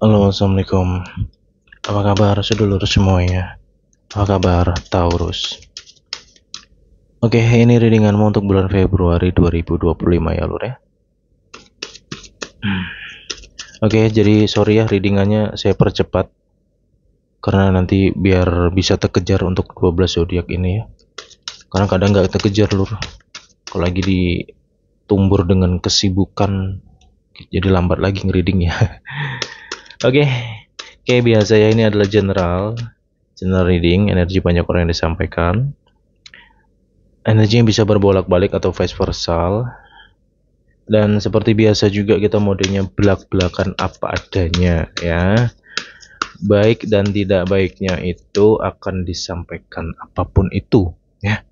Halo, assalamualaikum. Apa kabar sedulur semuanya? Apa kabar Taurus? Oke, ini readinganmu untuk bulan Februari 2025 ya, lur ya. Oke, jadi sorry ya readingannya saya percepat karena nanti biar bisa terkejar untuk 12 zodiak ini ya. Karena kadang nggak terkejar, lur. Kalau lagi ditumbur dengan kesibukan, jadi lambat lagi ngereadingnya. Oke, kayak biasa ya, ini adalah general reading, energi banyak orang yang disampaikan. Energinya bisa berbolak-balik atau vice versa. Dan seperti biasa juga kita modenya belak-belakan apa adanya ya. Baik dan tidak baiknya itu akan disampaikan apapun itu ya.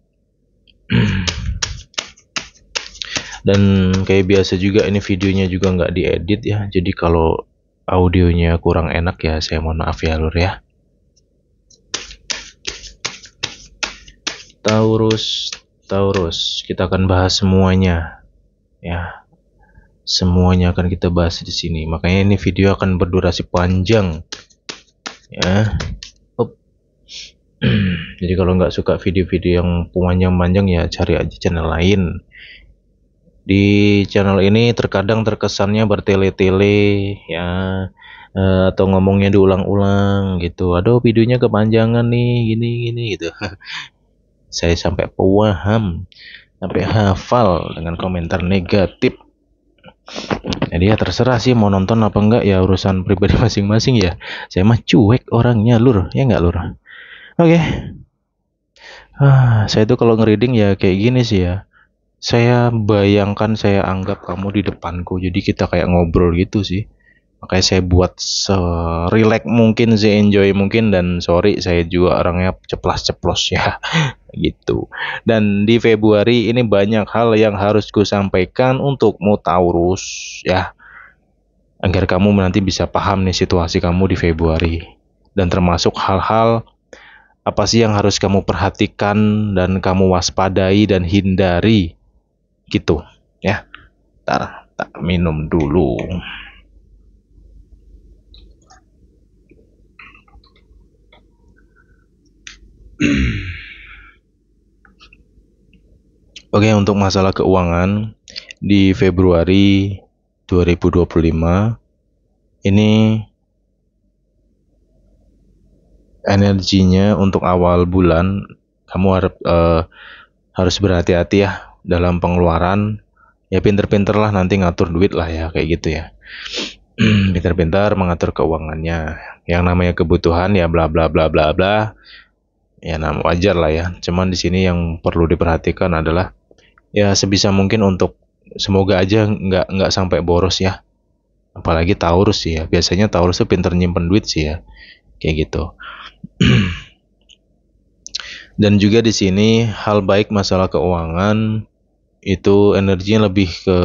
Dan kayak biasa juga ini videonya juga nggak diedit ya. Jadi kalau audionya kurang enak ya saya mohon maaf ya, lur ya. Taurus, kita akan bahas semuanya ya. Semuanya akan kita bahas di sini. Makanya ini video akan berdurasi panjang ya. Jadi kalau nggak suka video-video yang panjang-panjang ya cari aja channel lain. Di channel ini terkadang terkesannya bertele-tele ya, atau ngomongnya diulang-ulang gitu. Aduh, videonya kepanjangan nih, gini gitu. Saya sampai paham, sampai hafal dengan komentar negatif. Jadi ya terserah sih mau nonton apa enggak ya, urusan pribadi masing-masing ya. Saya mah cuek orangnya, lur, ya enggak, lur? Oke. Saya tuh kalau ngereading ya kayak gini sih ya. Saya bayangkan, saya anggap kamu di depanku. Jadi kita kayak ngobrol gitu sih. Makanya saya buat se-relax mungkin, se-enjoy mungkin, dan sorry saya juga orangnya ceplas-ceplos ya. Gitu. Dan di Februari ini banyak hal yang harus ku sampaikan untukmu Taurus ya. Agar kamu nanti bisa paham nih situasi kamu di Februari. Dan termasuk hal-hal apa sih yang harus kamu perhatikan dan kamu waspadai dan hindari gitu ya. Ntar tak minum dulu. Oke, untuk masalah keuangan di Februari 2025 ini energinya untuk awal bulan kamu harus berhati-hati ya dalam pengeluaran. Ya pinter-pinter lah nanti ngatur duit lah ya, kayak gitu ya. Pintar-pintar mengatur keuangannya. Yang namanya kebutuhan ya bla bla bla bla bla. Ya wajar lah ya. Cuman di sini yang perlu diperhatikan adalah ya sebisa mungkin untuk semoga aja nggak sampai boros ya. Apalagi Taurus sih ya. Biasanya Taurus tuh pinter nyimpen duit sih ya. Kayak gitu. Dan juga di sini hal baik masalah keuangan itu energinya lebih ke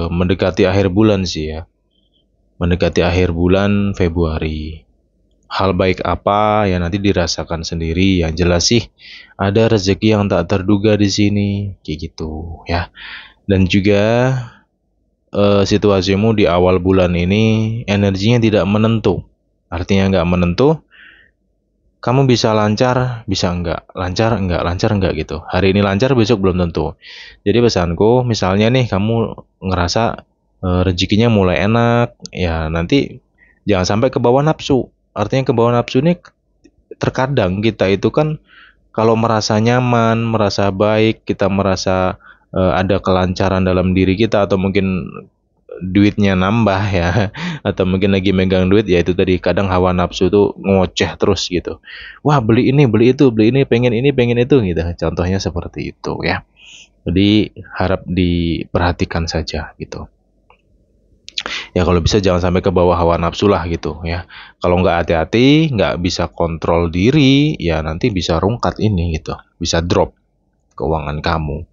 mendekati akhir bulan sih ya. Mendekati akhir bulan Februari. Hal baik apa ya nanti dirasakan sendiri. Yang jelas sih ada rezeki yang tak terduga di sini, kayak gitu ya. Dan juga situasimu di awal bulan ini energinya tidak menentu. Artinya nggak menentu. Kamu bisa lancar, bisa enggak, lancar enggak gitu. Hari ini lancar, besok belum tentu. Jadi pesanku, misalnya nih kamu ngerasa rezekinya mulai enak, ya nanti jangan sampai ke bawah nafsu. Artinya ke bawah nafsu ini terkadang kita itu kan kalau merasa nyaman, merasa baik, kita merasa ada kelancaran dalam diri kita, atau mungkin duitnya nambah ya, atau mungkin lagi megang duit ya, itu tadi kadang hawa nafsu tuh ngoceh terus gitu. Wah, beli ini, beli itu, beli ini, pengen itu gitu. Contohnya seperti itu ya. Jadi harap diperhatikan saja gitu. Ya kalau bisa jangan sampai ke bawah hawa nafsu lah gitu ya. Kalau nggak hati-hati, nggak bisa kontrol diri, ya nanti bisa rungkat ini gitu, bisa drop keuangan kamu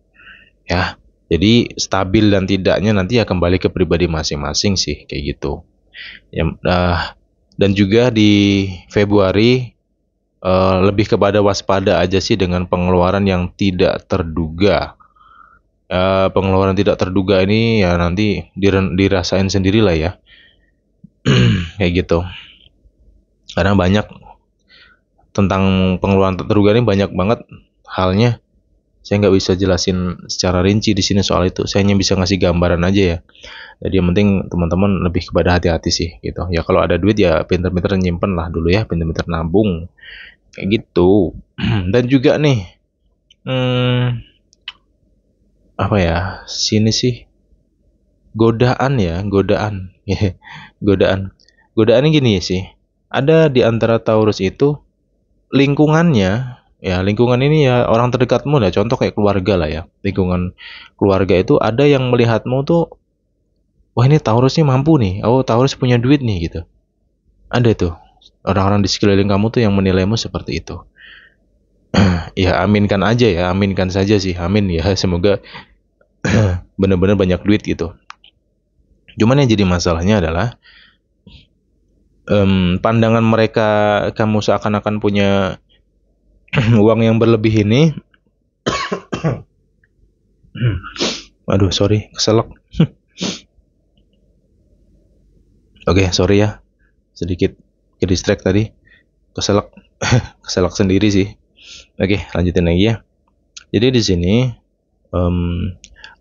ya. Jadi stabil dan tidaknya nanti ya kembali ke pribadi masing-masing sih, kayak gitu. Ya, dan juga di Februari lebih kepada waspada aja sih dengan pengeluaran yang tidak terduga. Pengeluaran tidak terduga ini ya nanti dirasain sendirilah ya. kayak gitu. Karena banyak tentang pengeluaran tak terduga ini, banyak banget halnya. Saya nggak bisa jelasin secara rinci di sini soal itu. Saya hanya bisa ngasih gambaran aja ya. Jadi yang penting teman-teman lebih kepada hati-hati sih gitu. Ya kalau ada duit ya pinter-pinter nyimpen lah dulu ya, pinter-pinter nabung kayak gitu. Dan juga nih, apa ya? Sini sih godaan ya, godaan. godaan. Godaannya gini sih. Ada di antara Taurus itu lingkungannya, ya lingkungan ini ya orang terdekatmu lah, contoh kayak keluarga lah ya. Lingkungan keluarga itu ada yang melihatmu tuh, wah ini Taurus nih mampu nih, oh Taurus punya duit nih gitu. Ada tuh orang-orang di sekeliling kamu tuh yang menilaimu seperti itu. Ya aminkan aja ya, aminkan saja sih, amin ya. Semoga benar-benar banyak duit gitu. Cuman yang jadi masalahnya adalah pandangan mereka kamu seakan-akan punya uang yang berlebih ini. Aduh sorry, keselak. Oke, sorry ya, sedikit ke distract tadi, keselak. Keselak sendiri sih. Oke, lanjutin lagi ya. Jadi di sini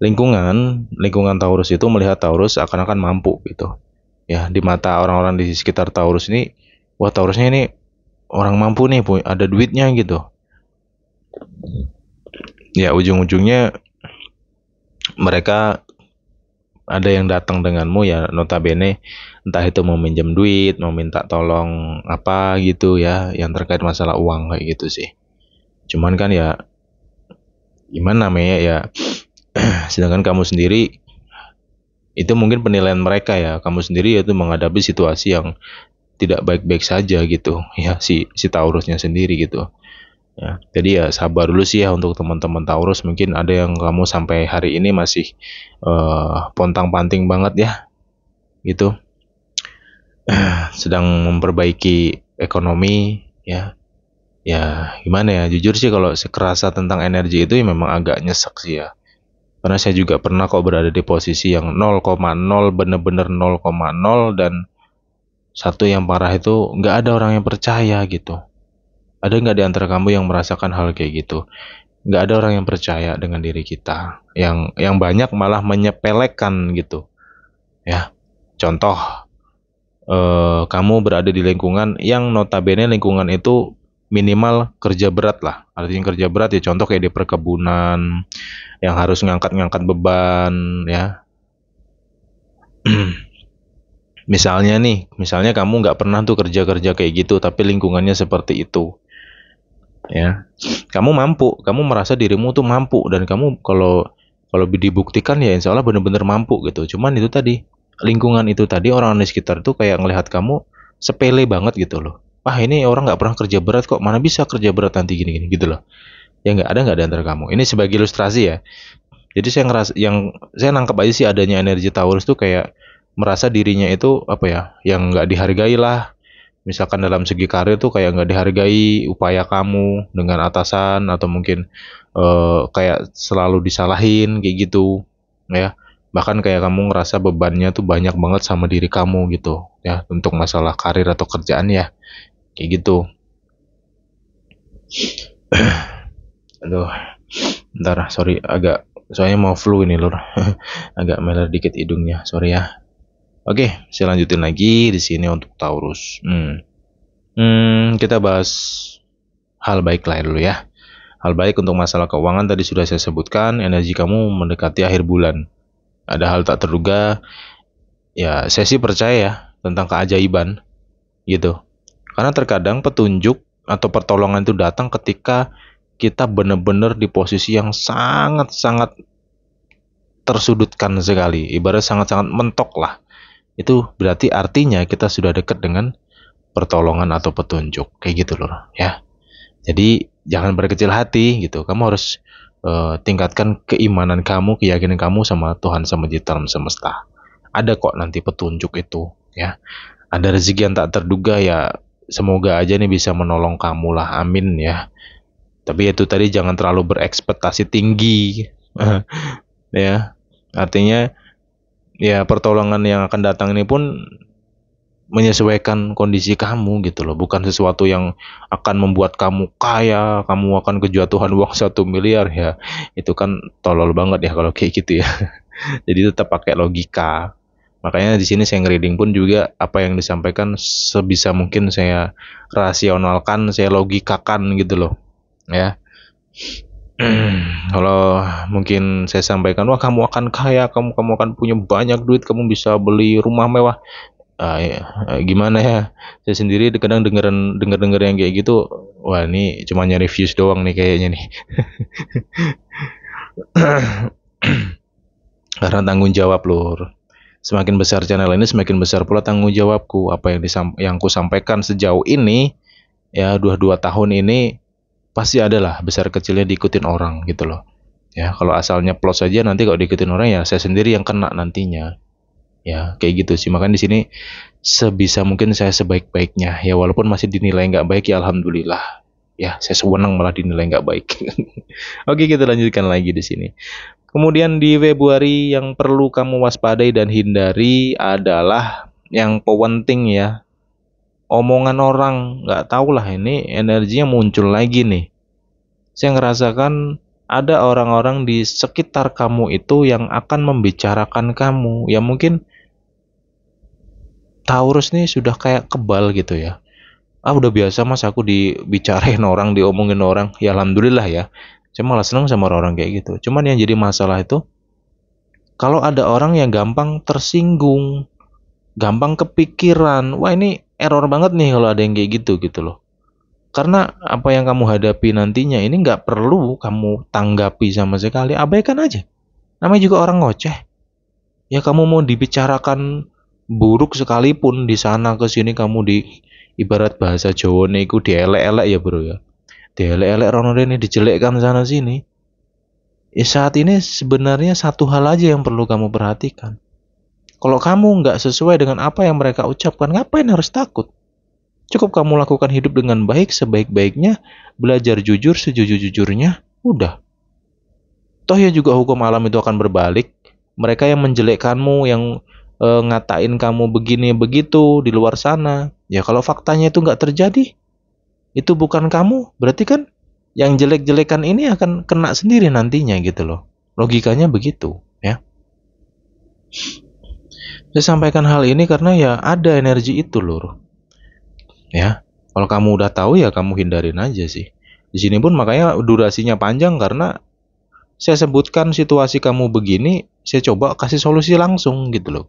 lingkungan Taurus itu melihat Taurus akan mampu gitu. Ya, di mata orang-orang di sekitar Taurus ini, wah Taurusnya ini orang mampu nih, ada duitnya gitu. Ya, ujung-ujungnya mereka ada yang datang denganmu ya notabene entah itu mau minjem duit, mau minta tolong apa gitu ya, yang terkait masalah uang kayak gitu sih. Cuman kan ya gimana namanya ya, sedangkan kamu sendiri itu mungkin penilaian mereka ya, kamu sendiri itu menghadapi situasi yang tidak baik-baik saja gitu ya, si Taurusnya sendiri gitu ya. Jadi ya sabar dulu sih ya untuk teman-teman Taurus, mungkin ada yang kamu sampai hari ini masih pontang-panting banget ya gitu, sedang memperbaiki ekonomi ya. Ya gimana ya, jujur sih kalau sekerasa tentang energi itu ya memang agak nyesek sih ya. Karena saya juga pernah kok berada di posisi yang 0,0, bener-bener 0,0, dan satu yang parah itu nggak ada orang yang percaya gitu. Ada nggak di antara kamu yang merasakan hal kayak gitu? Nggak ada orang yang percaya dengan diri kita. Yang banyak malah menyepelekan gitu. Ya, contoh, kamu berada di lingkungan yang notabene lingkungan itu minimal kerja berat lah. Artinya kerja berat ya, contoh kayak di perkebunan yang harus ngangkat-ngangkat beban ya. Misalnya kamu nggak pernah tuh kerja-kerja kayak gitu, tapi lingkungannya seperti itu, ya. Kamu mampu, kamu merasa dirimu tuh mampu, dan kamu kalau kalau dibuktikan ya insya Allah bener-bener mampu gitu. Cuman itu tadi, lingkungan itu tadi, orang di sekitar tuh kayak ngelihat kamu sepele banget gitu loh. Ah ini orang nggak pernah kerja berat kok, mana bisa kerja berat nanti gini-gini gitu loh. Ya nggak ada antara kamu. Ini sebagai ilustrasi ya. Jadi saya ngerasa, yang saya nangkep aja sih adanya energi Taurus tuh kayak merasa dirinya itu apa ya, yang nggak dihargai lah. Misalkan dalam segi karir tuh kayak nggak dihargai upaya kamu dengan atasan, atau mungkin kayak selalu disalahin kayak gitu ya. Bahkan kayak kamu ngerasa bebannya tuh banyak banget sama diri kamu gitu ya, untuk masalah karir atau kerjaan ya, kayak gitu. Aduh, bentar, sorry, soalnya mau flu ini lur. Agak meler dikit hidungnya, sorry ya. Oke, saya lanjutin lagi di sini untuk Taurus. Kita bahas hal baik lain dulu ya. Hal baik untuk masalah keuangan tadi sudah saya sebutkan, energi kamu mendekati akhir bulan. Ada hal tak terduga, ya saya sih percaya ya tentang keajaiban gitu. Karena terkadang petunjuk atau pertolongan itu datang ketika kita benar-benar di posisi yang sangat-sangat tersudutkan sekali, ibarat sangat-sangat mentok lah. Itu berarti artinya kita sudah dekat dengan pertolongan atau petunjuk, kayak gitu loh ya. Jadi jangan berkecil hati gitu. Kamu harus tingkatkan keimanan kamu, keyakinan kamu sama Tuhan, sama Cipta alam semesta. Ada kok nanti petunjuk itu ya. Ada rezeki yang tak terduga ya. Semoga aja nih bisa menolong kamu lah, amin ya. Tapi itu tadi jangan terlalu berekspektasi tinggi. Ya, artinya ya pertolongan yang akan datang ini pun menyesuaikan kondisi kamu gitu loh, bukan sesuatu yang akan membuat kamu kaya, kamu akan kejatuhan uang 1 miliar ya. Itu kan tolol banget ya kalau kayak gitu ya. Jadi tetap pakai logika. Makanya di sini saya ngereading pun juga apa yang disampaikan sebisa mungkin saya rasionalkan, saya logikakan gitu loh. Ya. Kalau mungkin saya sampaikan, wah kamu akan kaya, kamu akan punya banyak duit, kamu bisa beli rumah mewah. Ya, gimana ya? Saya sendiri kadang denger yang kayak gitu, wah ini cuma nyari views doang nih kayaknya nih. Karena tanggung jawab lur. Semakin besar channel ini, semakin besar pula tanggung jawabku. Apa yang ku sampaikan sejauh ini, ya dua tahun ini pasti adalah besar kecilnya diikutin orang gitu loh. Ya kalau asalnya plus saja, nanti kalau diikutin orang ya saya sendiri yang kena nantinya. Ya kayak gitu sih. Makanya di sini sebisa mungkin saya sebaik-baiknya. Ya walaupun masih dinilai nggak baik ya alhamdulillah. Ya saya senang malah dinilai nggak baik. Oke kita lanjutkan lagi di sini. Kemudian di Februari yang perlu kamu waspadai dan hindari adalah yang penting ya. Omongan orang, nggak tahu lah ini energinya muncul lagi nih. Saya ngerasakan ada orang-orang di sekitar kamu itu yang akan membicarakan kamu. Ya mungkin Taurus nih sudah kayak kebal gitu ya. Ah udah biasa mas aku dibicarain orang, diomongin orang. Ya alhamdulillah ya. Saya malah seneng sama orang-orang kayak gitu. Cuman yang jadi masalah itu kalau ada orang yang gampang tersinggung, gampang kepikiran, wah ini error banget nih kalau ada yang kayak gitu loh. Karena apa yang kamu hadapi nantinya ini nggak perlu kamu tanggapi sama sekali, abaikan aja. Namanya juga orang ngoceh. Ya kamu mau dibicarakan buruk sekalipun di sana ke sini kamu di ibarat bahasa Jawa niku dielek-elek ya bro ya. Dielek-elek rono rene dijelekkan sana sini. Ya saat ini sebenarnya satu hal aja yang perlu kamu perhatikan. Kalau kamu nggak sesuai dengan apa yang mereka ucapkan, ngapain harus takut? Cukup kamu lakukan hidup dengan baik, sebaik-baiknya, belajar jujur sejujur-jujurnya, udah. Toh ya juga hukum alam itu akan berbalik. Mereka yang menjelekkanmu, yang ngatain kamu begini begitu di luar sana, ya kalau faktanya itu nggak terjadi, itu bukan kamu, berarti kan yang jelek-jelekan ini akan kena sendiri nantinya gitu loh. Logikanya begitu, ya. Saya sampaikan hal ini karena ya ada energi itu lur. Ya, kalau kamu udah tahu ya kamu hindarin aja sih. Di sini pun makanya durasinya panjang karena saya sebutkan situasi kamu begini, saya coba kasih solusi langsung gitu loh.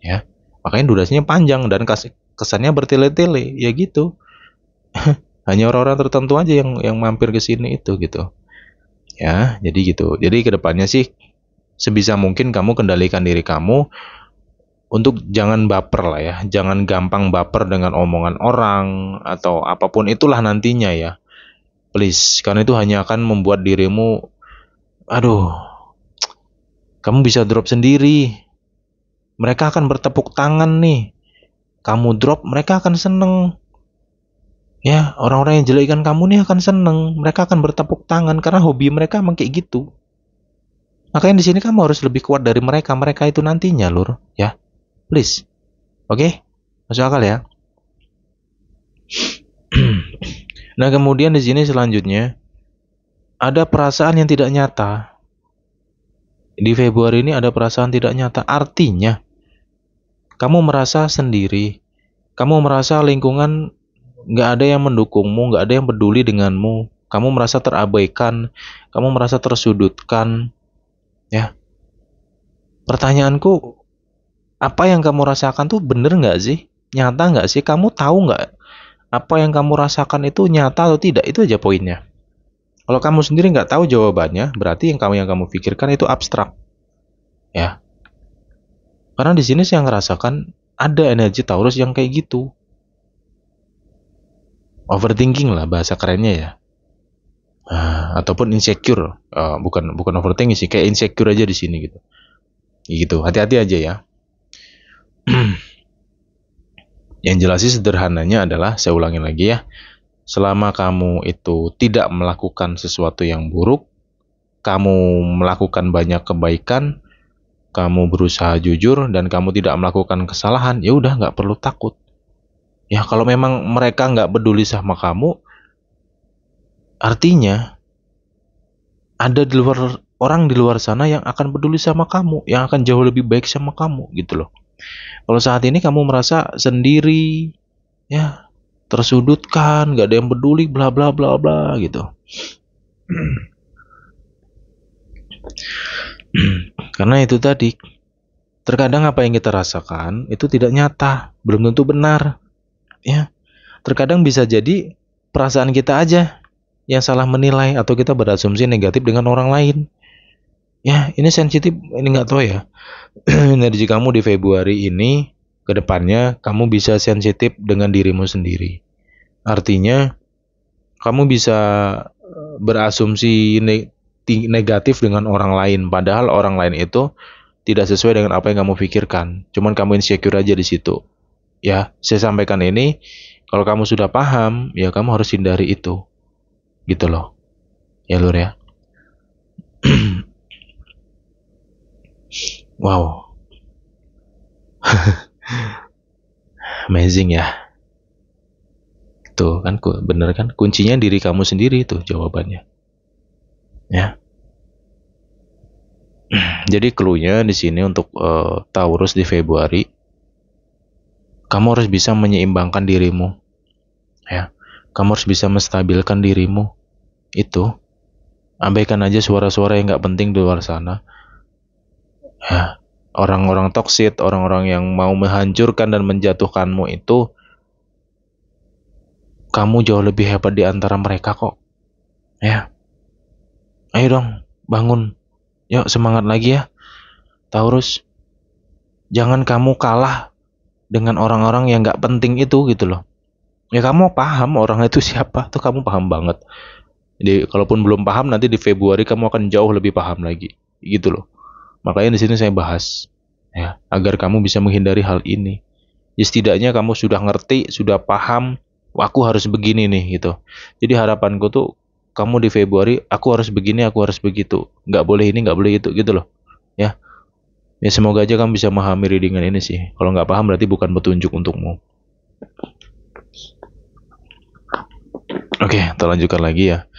Ya, makanya durasinya panjang dan kesannya bertele-tele, ya gitu. Hanya orang-orang tertentu aja yang mampir ke sini itu gitu. Ya, jadi gitu. Jadi kedepannya sih sebisa mungkin kamu kendalikan diri kamu untuk jangan baper lah ya, jangan gampang baper dengan omongan orang atau apapun itulah nantinya ya. Please, karena itu hanya akan membuat dirimu, aduh, kamu bisa drop sendiri. Mereka akan bertepuk tangan nih. Kamu drop, mereka akan seneng. Ya, orang-orang yang jelekan kamu nih akan seneng. Mereka akan bertepuk tangan karena hobi mereka emang kayak gitu. Makanya di sini kamu harus lebih kuat dari mereka. Mereka itu nantinya, lur. Ya, please. Oke? Masuk akal ya? Nah, kemudian di sini selanjutnya ada perasaan yang tidak nyata. Di Februari ini ada perasaan tidak nyata. Artinya, kamu merasa sendiri. Kamu merasa lingkungan nggak ada yang mendukungmu, nggak ada yang peduli denganmu. Kamu merasa terabaikan. Kamu merasa tersudutkan. Ya, pertanyaanku, apa yang kamu rasakan tuh bener nggak sih? Nyata nggak sih? Kamu tahu nggak apa yang kamu rasakan itu nyata atau tidak? Itu aja poinnya. Kalau kamu sendiri nggak tahu jawabannya, berarti yang kamu pikirkan itu abstrak, ya. Karena di sini saya ngerasakan ada energi Taurus yang kayak gitu, overthinking lah bahasa kerennya ya, ataupun insecure, bukan overthinking sih, kayak insecure aja di sini gitu. Gitu, hati-hati aja ya. Yang jelas sih sederhananya adalah, saya ulangin lagi ya, selama kamu itu tidak melakukan sesuatu yang buruk, kamu melakukan banyak kebaikan, kamu berusaha jujur dan kamu tidak melakukan kesalahan, ya udah nggak perlu takut. Ya kalau memang mereka nggak peduli sama kamu, artinya ada orang di luar sana yang akan peduli sama kamu, yang akan jauh lebih baik sama kamu gitu loh. Kalau saat ini kamu merasa sendiri, ya tersudutkan, nggak ada yang peduli, bla bla bla bla gitu. Karena itu tadi, terkadang apa yang kita rasakan itu tidak nyata, belum tentu benar. Ya, terkadang bisa jadi perasaan kita aja yang salah menilai atau kita berasumsi negatif dengan orang lain. Ya, ini sensitif, ini nggak tahu ya. Energi kamu di Februari ini, ke depannya kamu bisa sensitif dengan dirimu sendiri. Artinya, kamu bisa berasumsi negatif dengan orang lain, padahal orang lain itu tidak sesuai dengan apa yang kamu pikirkan. Cuman kamu insecure aja di situ. Ya, saya sampaikan ini, kalau kamu sudah paham, ya kamu harus hindari itu. Gitu loh. Ya, Lur ya. Wow. Amazing ya. Tuh kan, bener kan? Kuncinya diri kamu sendiri itu jawabannya. Ya. Jadi clue-nya di sini untuk Taurus di Februari, kamu harus bisa menyeimbangkan dirimu. Ya. Kamu harus bisa menstabilkan dirimu. Itu. Abaikan aja suara-suara yang nggak penting di luar sana. Ya. Orang-orang toksik, orang-orang yang mau menghancurkan dan menjatuhkanmu itu, kamu jauh lebih hebat di antara mereka kok. Ya. Ayo dong, bangun. Yuk semangat lagi ya, Taurus. Jangan kamu kalah dengan orang-orang yang nggak penting itu gitu loh. Ya kamu paham orang itu siapa, tuh kamu paham banget. Jadi kalaupun belum paham, nanti di Februari kamu akan jauh lebih paham lagi, gitu loh. Makanya di sini saya bahas, ya, agar kamu bisa menghindari hal ini. Ya, setidaknya kamu sudah ngerti, sudah paham, aku harus begini nih gitu. Jadi harapanku tuh kamu di Februari, aku harus begini, aku harus begitu, nggak boleh ini, nggak boleh itu, gitu loh. Ya, ya semoga aja kamu bisa memahami readingan ini sih. Kalau nggak paham berarti bukan petunjuk untukmu. Oke, kita lanjutkan lagi ya.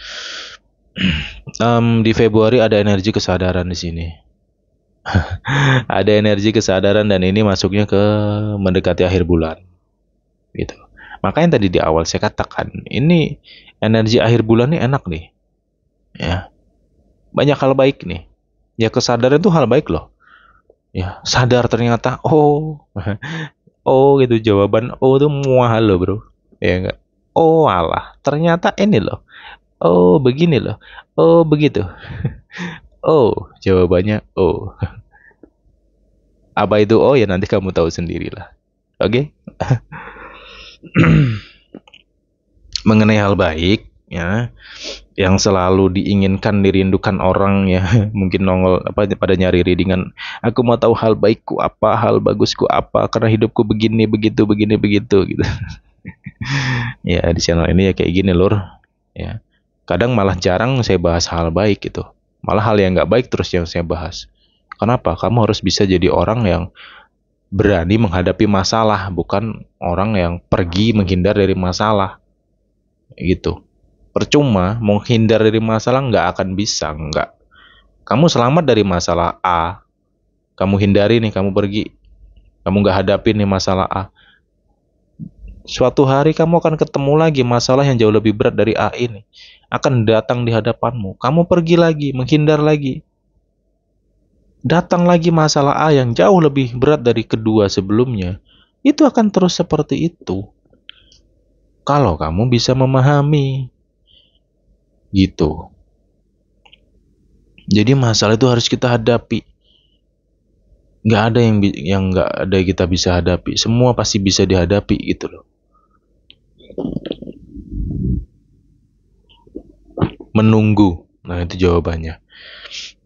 Di Februari ada energi kesadaran di sini. Ada energi kesadaran dan ini masuknya ke mendekati akhir bulan. Gitu. Makanya tadi di awal saya katakan, ini energi akhir bulan ini enak nih. Ya. Banyak hal baik nih. Ya kesadaran itu hal baik loh. Ya, sadar ternyata oh oh gitu, jawaban oh itu muah loh, Bro. Ya enggak? Oh alah, ternyata ini loh. Oh begini loh. Oh begitu. Oh, jawabannya oh. Apa itu oh ya nanti kamu tahu sendirilah. Oke? Mengenai hal baik ya, yang selalu diinginkan, dirindukan orang ya, mungkin nongol apa pada nyari readingan, aku mau tahu hal baikku apa, hal bagusku apa, karena hidupku begini begitu gitu. Ya di channel ini ya kayak gini lur ya, kadang malah jarang saya bahas hal baik gitu, malah hal yang nggak baik terus yang saya bahas. Kenapa? Kamu harus bisa jadi orang yang berani menghadapi masalah, bukan orang yang pergi menghindar dari masalah gitu. Percuma menghindar dari masalah, nggak akan bisa, nggak. Kamu selamat dari masalah A, kamu hindari nih, kamu pergi, kamu nggak hadapin nih masalah A. Suatu hari kamu akan ketemu lagi masalah yang jauh lebih berat dari A ini, akan datang di hadapanmu. Kamu pergi lagi, menghindar lagi. Datang lagi masalah A yang jauh lebih berat dari kedua sebelumnya. Itu akan terus seperti itu. Kalau kamu bisa memahami. Gitu. Jadi masalah itu harus kita hadapi. Nggak ada yang nggak ada kita bisa hadapi. Semua pasti bisa dihadapi gitu loh. Menunggu. Nah itu jawabannya.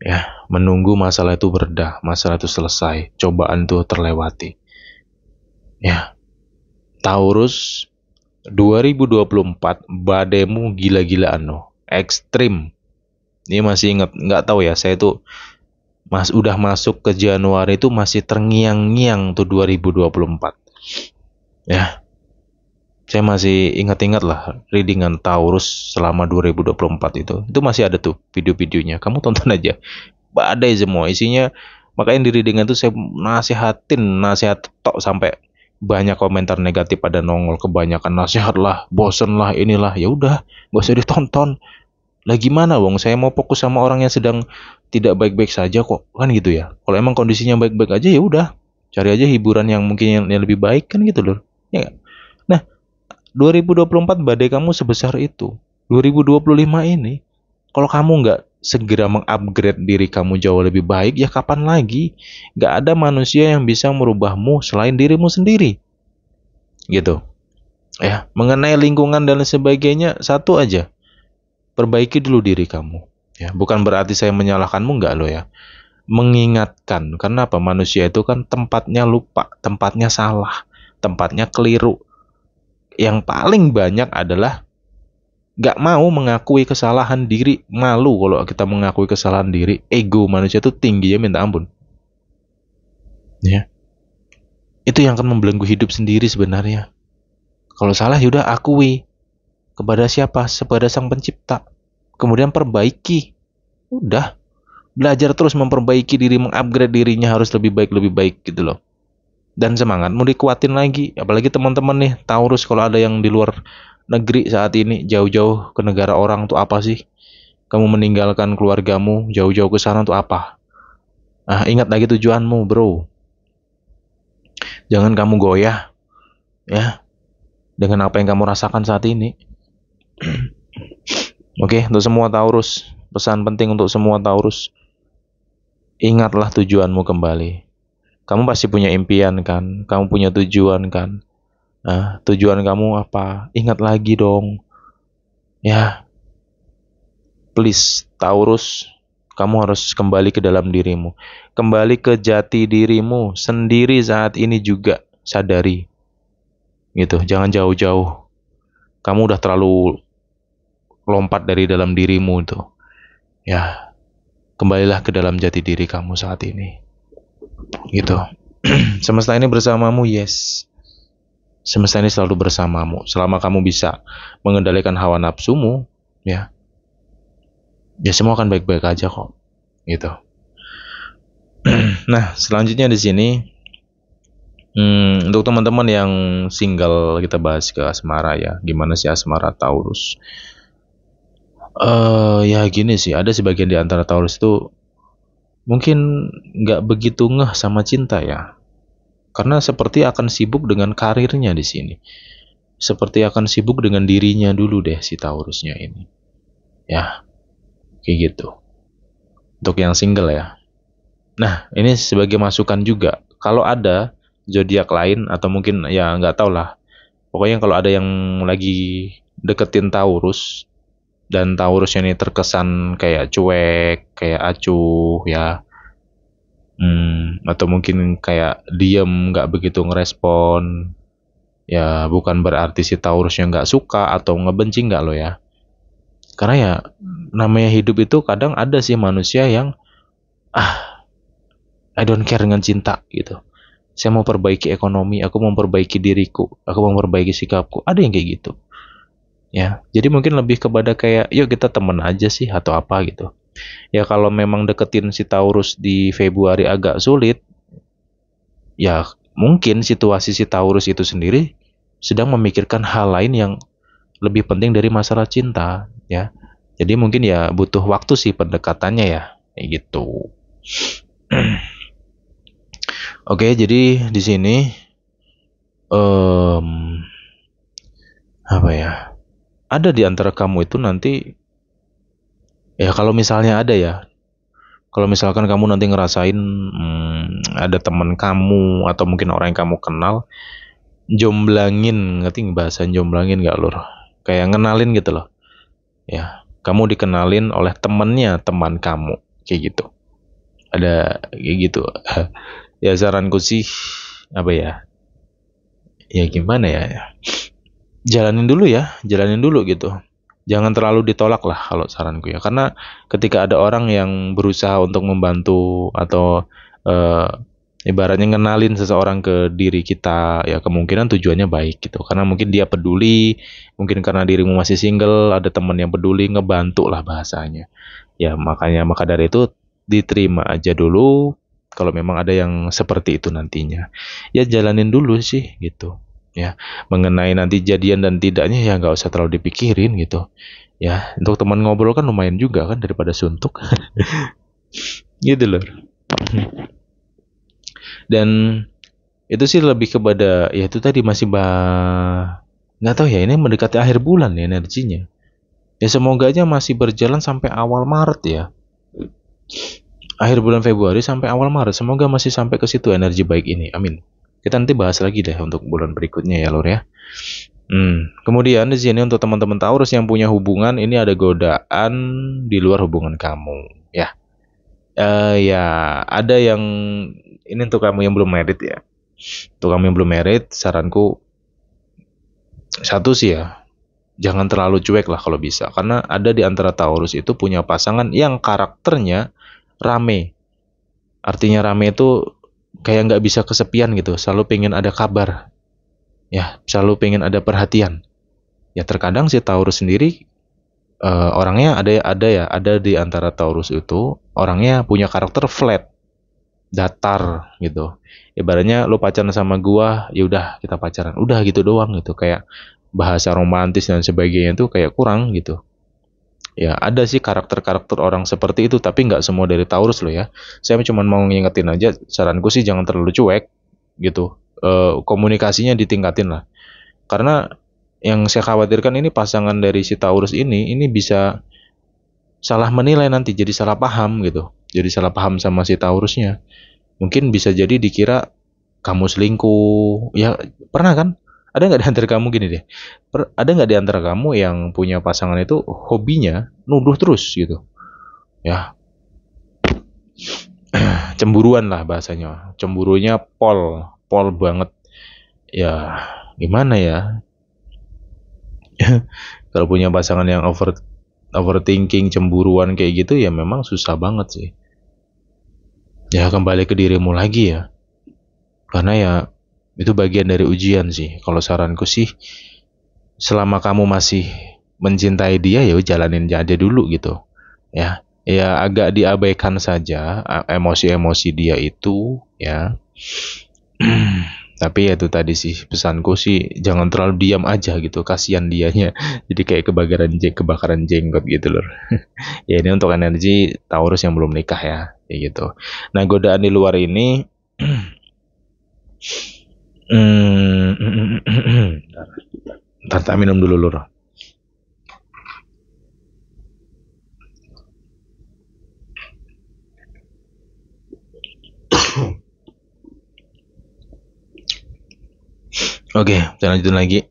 Ya, menunggu masalah itu berdah, masalah itu selesai, cobaan itu terlewati. Ya. Taurus 2024 bademu gila-gilaan loh. Ekstrim. Ini masih ingat, nggak tahu ya, saya tuh Udah masuk ke Januari itu masih terngiang-ngiang tuh 2024. Ya, saya masih ingat-ingat lah readingan Taurus selama 2024 itu. Itu masih ada tuh video-videonya. Kamu tonton aja. Badai semua isinya. Makanya di readingan tuh saya nasihat tok sampai banyak komentar negatif pada nongol, kebanyakan nasihat lah, bosen lah, inilah. Ya udah, gak usah ditonton. Lah gimana wong, saya mau fokus sama orang yang sedang tidak baik-baik saja kok, kan gitu ya. Kalau emang kondisinya baik-baik aja ya udah, cari aja hiburan yang mungkin yang lebih baik, kan gitu loh. Ya nggak? Nah, 2024 badai kamu sebesar itu. 2025 ini, kalau kamu nggak segera mengupgrade diri kamu jauh lebih baik, ya kapan lagi? Nggak ada manusia yang bisa merubahmu selain dirimu sendiri. Gitu. Ya, mengenai lingkungan dan sebagainya, satu aja. Perbaiki dulu diri kamu. Ya, bukan berarti saya menyalahkanmu, enggak loh ya. Mengingatkan, karena apa? Manusia itu kan tempatnya lupa, tempatnya salah, tempatnya keliru. Yang paling banyak adalah nggak mau mengakui kesalahan diri. Malu kalau kita mengakui kesalahan diri. Ego manusia itu tinggi ya minta ampun. Ya, itu yang akan membelenggu hidup sendiri sebenarnya. Kalau salah yaudah akui. Kepada siapa? Kepada sang pencipta. Kemudian perbaiki. Udah, belajar terus memperbaiki diri, mengupgrade dirinya harus lebih baik gitu loh. Dan semangat mau dikuatin lagi, apalagi teman-teman nih Taurus, kalau ada yang di luar negeri saat ini, jauh-jauh ke negara orang tuh apa sih? Kamu meninggalkan keluargamu jauh-jauh ke sana tuh apa? Ah, ingat lagi tujuanmu, bro. Jangan kamu goyah ya dengan apa yang kamu rasakan saat ini. Oke, untuk semua Taurus, pesan penting untuk semua Taurus. Ingatlah tujuanmu kembali. Kamu pasti punya impian kan? Kamu punya tujuan kan? Nah, tujuan kamu apa? Ingat lagi dong. Ya, please, Taurus, kamu harus kembali ke dalam dirimu. Kembali ke jati dirimu sendiri saat ini juga. Sadari. Gitu, jangan jauh-jauh. Kamu udah terlalu lompat dari dalam dirimu itu. Ya, kembalilah ke dalam jati diri kamu saat ini. Gitu. Semesta ini bersamamu, yes. Semesta ini selalu bersamamu. Selama kamu bisa mengendalikan hawa nafsumu, ya semua akan baik-baik aja kok. Gitu. Nah, selanjutnya di sini, untuk teman-teman yang single, kita bahas ke asmara ya. Gimana sih asmara Taurus? Ya gini sih, ada sebagian di antara Taurus itu mungkin nggak begitu ngeh sama cinta ya. Karena seperti akan sibuk dengan karirnya di sini. Seperti akan sibuk dengan dirinya dulu deh si Taurusnya ini. Ya, kayak gitu. Untuk yang single ya. Nah, ini sebagai masukan juga. Kalau ada zodiak lain atau mungkin ya nggak tahu lah. Pokoknya kalau ada yang lagi deketin Taurus dan Taurusnya ini terkesan kayak cuek, kayak acuh ya. Atau mungkin kayak diem, nggak begitu ngerespon. Ya, bukan berarti si Taurusnya nggak suka atau ngebenci, nggak lo ya. Karena ya namanya hidup itu kadang ada sih manusia yang I don't care dengan cinta gitu. Saya mau perbaiki ekonomi, aku mau perbaiki diriku, aku mau perbaiki sikapku. Ada yang kayak gitu. Ya, jadi mungkin lebih kepada kayak yuk kita temen aja sih atau apa gitu. Ya kalau memang deketin si Taurus di Februari agak sulit, ya mungkin situasi si Taurus itu sendiri sedang memikirkan hal lain yang lebih penting dari masalah cinta ya. Jadi mungkin ya butuh waktu sih pendekatannya ya, kayak gitu. Oke, jadi di sini apa ya? Ada di antara kamu itu nanti ya, kalau misalnya ada ya, kalau misalkan kamu nanti ngerasain ada teman kamu atau mungkin orang yang kamu kenal jomblangin, ngerti bahasa jomblangin nggak lur? Kayak ngenalin gitu loh. Ya, kamu dikenalin oleh temannya teman kamu, kayak gitu. Ada kayak gitu. Ya saranku sih apa ya? Ya gimana ya? Jalanin dulu gitu. jangan terlalu ditolak lah kalau saranku ya. Karena ketika ada orang yang berusaha untuk membantu atau eh, ibaratnya ngenalin seseorang ke diri kita, ya kemungkinan tujuannya baik gitu. Karena mungkin dia peduli, mungkin karena dirimu masih single, ada teman yang peduli, ngebantu lah bahasanya. Ya makanya maka dari itu diterima aja dulu kalau memang ada yang seperti itu nantinya. Ya jalanin dulu sih gitu. Ya, mengenai nanti jadian dan tidaknya ya nggak usah terlalu dipikirin gitu. Ya, untuk teman ngobrol kan lumayan juga kan daripada suntuk. Gitu loh. Dan itu sih lebih kepada ya itu tadi masih nggak tahu ya, ini mendekati akhir bulan ya energinya. Ya semoga aja masih berjalan sampai awal Maret ya. Akhir bulan Februari sampai awal Maret. Semoga masih sampai ke situ energi baik ini. Amin. Kita nanti bahas lagi deh untuk bulan berikutnya ya Lur ya. Kemudian di sini untuk teman-teman Taurus yang punya hubungan, ini ada godaan di luar hubungan kamu ya. Ya ada yang ini untuk kamu yang belum married ya. Untuk kamu yang belum married, saranku satu sih ya, jangan terlalu cuek lah kalau bisa. Karena ada di antara Taurus itu punya pasangan yang karakternya rame. Artinya rame itu kayak nggak bisa kesepian gitu. Selalu pengen ada kabar. Ya, selalu pengen ada perhatian. Ya terkadang si Taurus sendiri orangnya ada di antara Taurus itu orangnya punya karakter flat, datar gitu. Ibaratnya lo pacaran sama gua, ya udah kita pacaran, udah gitu doang gitu. Kayak bahasa romantis dan sebagainya itu kayak kurang gitu. Ya ada sih karakter-karakter orang seperti itu, tapi nggak semua dari Taurus loh ya. Saya cuma mau ngingetin aja, saranku sih jangan terlalu cuek gitu. Komunikasinya ditingkatin lah. Karena yang saya khawatirkan ini pasangan dari si Taurus ini bisa salah menilai nanti, jadi salah paham gitu. Jadi salah paham sama si Taurusnya. Mungkin bisa jadi dikira kamu selingkuh. Ya pernah kan? Ada nggak di antara kamu gini deh? Ada nggak di antara kamu yang punya pasangan itu hobinya nuduh terus gitu? Ya, cemburuan lah bahasanya. Cemburunya pol banget. Ya, gimana ya? Kalau punya pasangan yang overthinking, cemburuan kayak gitu ya memang susah banget sih. Ya kembali ke dirimu lagi ya. Karena ya itu bagian dari ujian sih. Kalau saranku sih selama kamu masih mencintai dia ya jalanin aja dulu gitu. Ya. Ya agak diabaikan saja emosi-emosi dia itu ya. Tapi ya itu tadi sih pesanku sih jangan terlalu diam aja gitu, kasihan dianya. Jadi kayak kebakaran jenggot gitu loh. Ya ini untuk energi Taurus yang belum nikah ya, kayak gitu. Nah godaan di luar ini, ntar tak minum dulu lur. Oke, kita lanjutin lagi.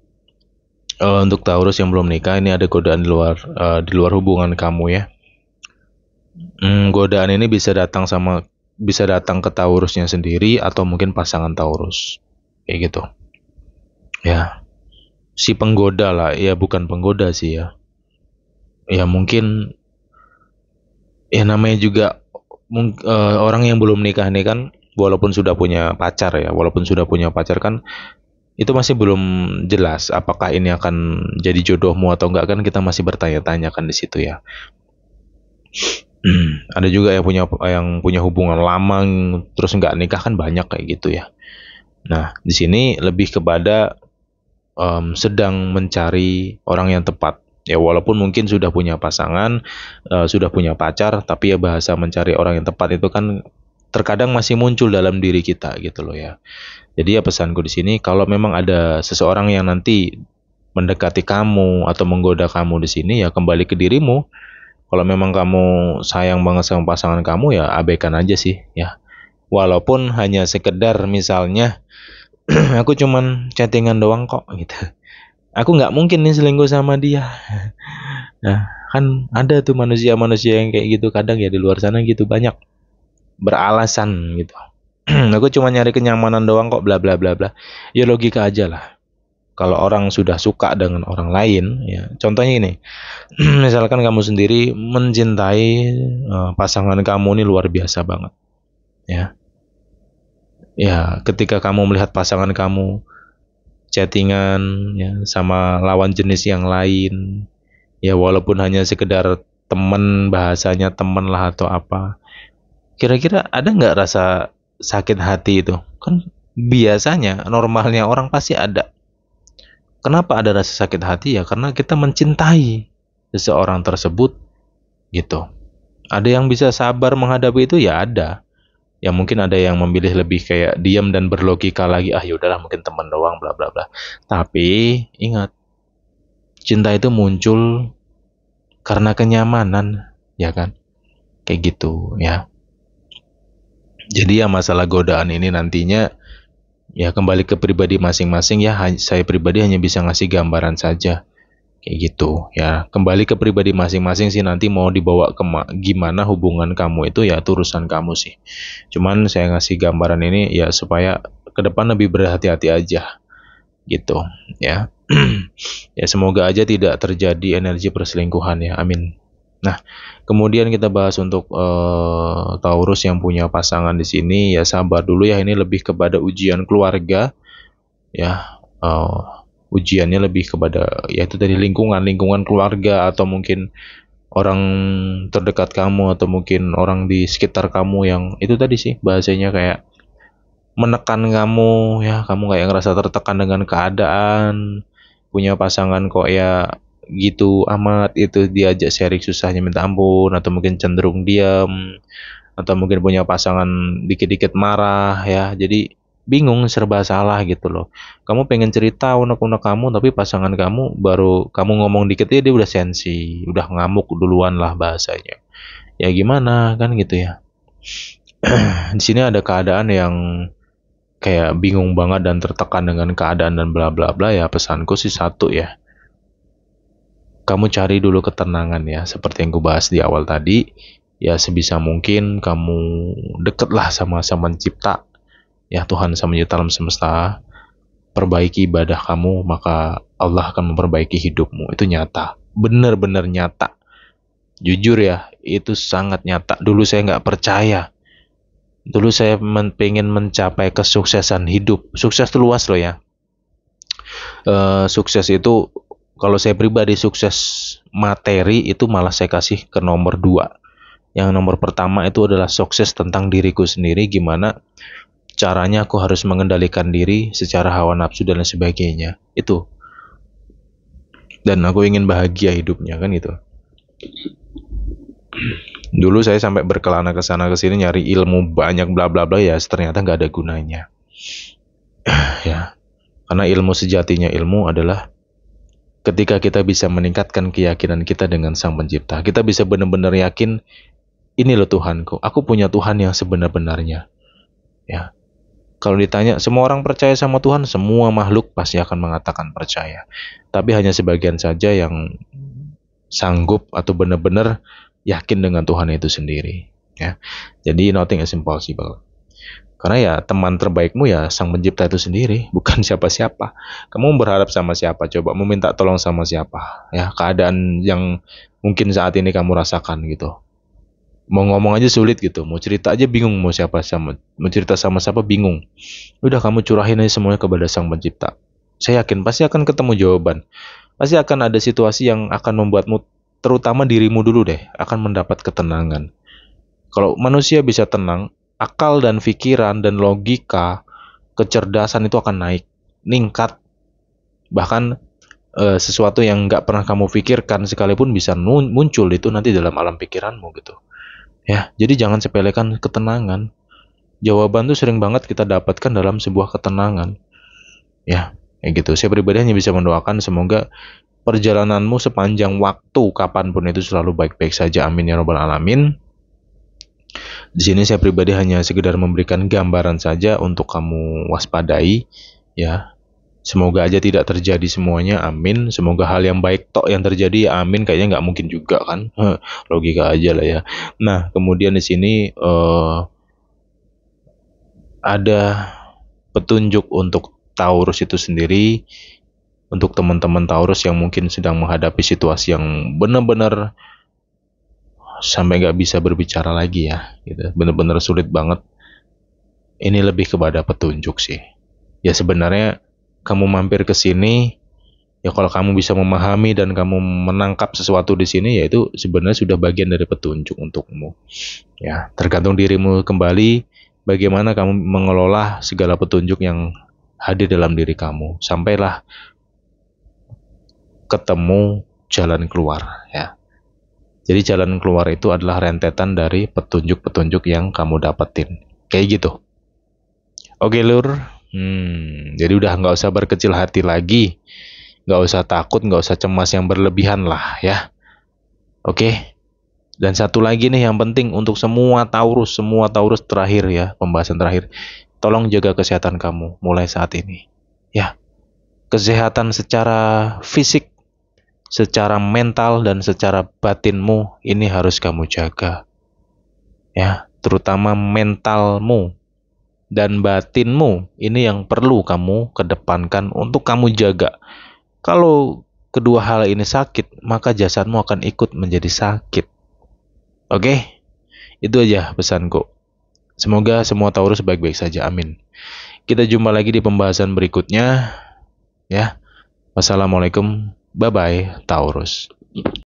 Untuk Taurus yang belum nikah ini ada godaan di luar hubungan kamu ya. Godaan ini bisa datang ke Taurusnya sendiri atau mungkin pasangan Taurus. Kayak gitu. Ya, si penggoda lah, ya bukan penggoda sih ya. Ya mungkin ya namanya juga orang yang belum nikah nih kan walaupun sudah punya pacar ya, walaupun sudah punya pacar kan itu masih belum jelas apakah ini akan jadi jodohmu atau enggak kan kita masih bertanya-tanya kan di situ ya. Ada juga yang punya hubungan lama terus nggak nikah kan banyak kayak gitu ya. Nah, di sini lebih kepada sedang mencari orang yang tepat. Ya walaupun mungkin sudah punya pasangan, sudah punya pacar, tapi ya bahasa mencari orang yang tepat itu kan terkadang masih muncul dalam diri kita gitu loh ya. Jadi ya pesanku di sini kalau memang ada seseorang yang nanti mendekati kamu atau menggoda kamu di sini ya kembali ke dirimu. Kalau memang kamu sayang banget sama pasangan kamu ya abaikan aja sih ya. Walaupun hanya sekedar misalnya aku cuman chattingan doang kok gitu. Aku nggak mungkin nih selingkuh sama dia. Nah, kan ada tuh manusia-manusia yang kayak gitu kadang ya di luar sana gitu banyak beralasan gitu. Aku cuma nyari kenyamanan doang kok bla bla bla bla. Ya logika aja lah. kalau orang sudah suka dengan orang lain, ya contohnya ini, misalkan kamu sendiri mencintai pasangan kamu ini luar biasa banget, ya. Ya, ketika kamu melihat pasangan kamu chattingan ya sama lawan jenis yang lain, ya walaupun hanya sekedar temen, bahasanya temen lah atau apa, kira-kira ada nggak rasa sakit hati itu? Kan biasanya normalnya orang pasti ada. Kenapa ada rasa sakit hati ya? Karena kita mencintai seseorang tersebut gitu. Ada yang bisa sabar menghadapi itu ya ada. Ya mungkin ada yang memilih lebih kayak diam dan berlogika lagi, ah yaudahlah mungkin teman doang bla bla bla. Tapi ingat, cinta itu muncul karena kenyamanan, ya kan? Kayak gitu ya. Jadi ya masalah godaan ini nantinya ya kembali ke pribadi masing-masing ya. Saya pribadi hanya bisa ngasih gambaran saja. Kayak gitu ya. Kembali ke pribadi masing-masing sih, nanti mau dibawa ke gimana hubungan kamu itu ya itu urusan kamu sih. Cuman saya ngasih gambaran ini ya supaya ke depan lebih berhati-hati aja gitu ya. Ya semoga aja tidak terjadi energi perselingkuhan ya. Amin. Nah, kemudian kita bahas untuk Taurus yang punya pasangan di sini ya, sabar dulu ya, ini lebih kepada ujian keluarga ya. Ujiannya lebih kepada yaitu dari lingkungan keluarga, atau mungkin orang terdekat kamu, atau mungkin orang di sekitar kamu yang itu tadi sih bahasanya kayak menekan kamu ya, kamu kayak ngerasa tertekan dengan keadaan, punya pasangan kok ya gitu amat, itu diajak sharing susahnya minta ampun, atau mungkin cenderung diam, atau mungkin punya pasangan dikit-dikit marah ya, jadi bingung serba salah gitu loh. Kamu pengen cerita unek-unek kamu, tapi pasangan kamu baru kamu ngomong dikit ya dia udah sensi, udah ngamuk duluan lah bahasanya. Ya gimana kan gitu ya. Di sini ada keadaan yang kayak bingung banget dan tertekan dengan keadaan dan bla bla bla ya. Pesanku sih satu ya, kamu cari dulu ketenangan ya, seperti yang gue bahas di awal tadi ya. Sebisa mungkin kamu deketlah sama Sang Pencipta ya, Tuhan Sang Pencipta alam semesta. Perbaiki ibadah kamu, maka Allah akan memperbaiki hidupmu. Itu nyata, bener-bener nyata, jujur ya, itu sangat nyata. Dulu saya nggak percaya. Dulu saya pengen mencapai kesuksesan hidup. Sukses itu luas loh ya. Sukses itu, kalau saya pribadi, sukses materi itu malah saya kasih ke nomor 2. Yang nomor pertama itu adalah sukses tentang diriku sendiri, gimana caranya aku harus mengendalikan diri secara hawa nafsu dan sebagainya. Itu. Dan aku ingin bahagia hidupnya kan itu. Dulu saya sampai berkelana ke sana ke sini nyari ilmu banyak bla bla bla ya, ternyata nggak ada gunanya. Ya. Karena ilmu sejatinya, ilmu adalah ketika kita bisa meningkatkan keyakinan kita dengan Sang Pencipta. Kita bisa benar-benar yakin, ini loh Tuhanku, aku punya Tuhan yang sebenar-benarnya. Ya. Kalau ditanya, semua orang percaya sama Tuhan, semua makhluk pasti akan mengatakan percaya. Tapi hanya sebagian saja yang sanggup atau benar-benar yakin dengan Tuhan itu sendiri. Ya. Jadi nothing is impossible. Karena ya teman terbaikmu ya Sang Pencipta itu sendiri, bukan siapa-siapa. Kamu berharap sama siapa? Coba meminta tolong sama siapa? Ya, keadaan yang mungkin saat ini kamu rasakan gitu. Mau ngomong aja sulit gitu, mau cerita aja bingung, mau cerita sama siapa bingung. Udah kamu curahin aja semuanya kepada Sang Pencipta. Saya yakin pasti akan ketemu jawaban. Pasti akan ada situasi yang akan membuatmu, terutama dirimu dulu deh, akan mendapat ketenangan. Kalau manusia bisa tenang, akal dan pikiran dan logika, kecerdasan itu akan naik, meningkat. Bahkan sesuatu yang nggak pernah kamu pikirkan sekalipun bisa muncul itu nanti dalam alam pikiranmu gitu. Ya, jadi jangan sepelekan ketenangan. Jawaban tuh sering banget kita dapatkan dalam sebuah ketenangan. Ya, kayak gitu. Saya pribadi hanya bisa mendoakan semoga perjalananmu sepanjang waktu kapanpun itu selalu baik-baik saja. Amin ya robbal alamin. Di sini saya pribadi hanya sekedar memberikan gambaran saja untuk kamu waspadai ya. Semoga aja tidak terjadi semuanya, amin. Semoga hal yang baik tok yang terjadi, ya amin. Kayaknya nggak mungkin juga kan, logika aja lah ya. Nah, kemudian di sini ada petunjuk untuk Taurus itu sendiri. Untuk teman-teman Taurus yang mungkin sedang menghadapi situasi yang benar-benar sampai nggak bisa berbicara lagi ya, gitu. Benar-benar sulit banget. Ini lebih kepada petunjuk sih. Ya sebenarnya kamu mampir ke sini, ya kalau kamu bisa memahami dan kamu menangkap sesuatu di sini, ya itu sebenarnya sudah bagian dari petunjuk untukmu. Ya, tergantung dirimu kembali bagaimana kamu mengelola segala petunjuk yang hadir dalam diri kamu. Sampailah ketemu jalan keluar ya. Jadi jalan keluar itu adalah rentetan dari petunjuk-petunjuk yang kamu dapetin. Kayak gitu. Oke Lur, jadi udah nggak usah berkecil hati lagi. Nggak usah takut, nggak usah cemas yang berlebihan lah ya. Oke. Dan satu lagi nih yang penting untuk semua Taurus terakhir ya, pembahasan terakhir. Tolong jaga kesehatan kamu mulai saat ini. Ya, kesehatan secara fisik, secara mental dan secara batinmu ini harus kamu jaga. Ya, terutama mentalmu dan batinmu ini yang perlu kamu kedepankan untuk kamu jaga. Kalau kedua hal ini sakit, maka jasadmu akan ikut menjadi sakit. Oke? Itu aja pesanku. Semoga semua Taurus baik-baik saja. Amin. Kita jumpa lagi di pembahasan berikutnya. Ya. Wassalamualaikum. Bye-bye, Taurus.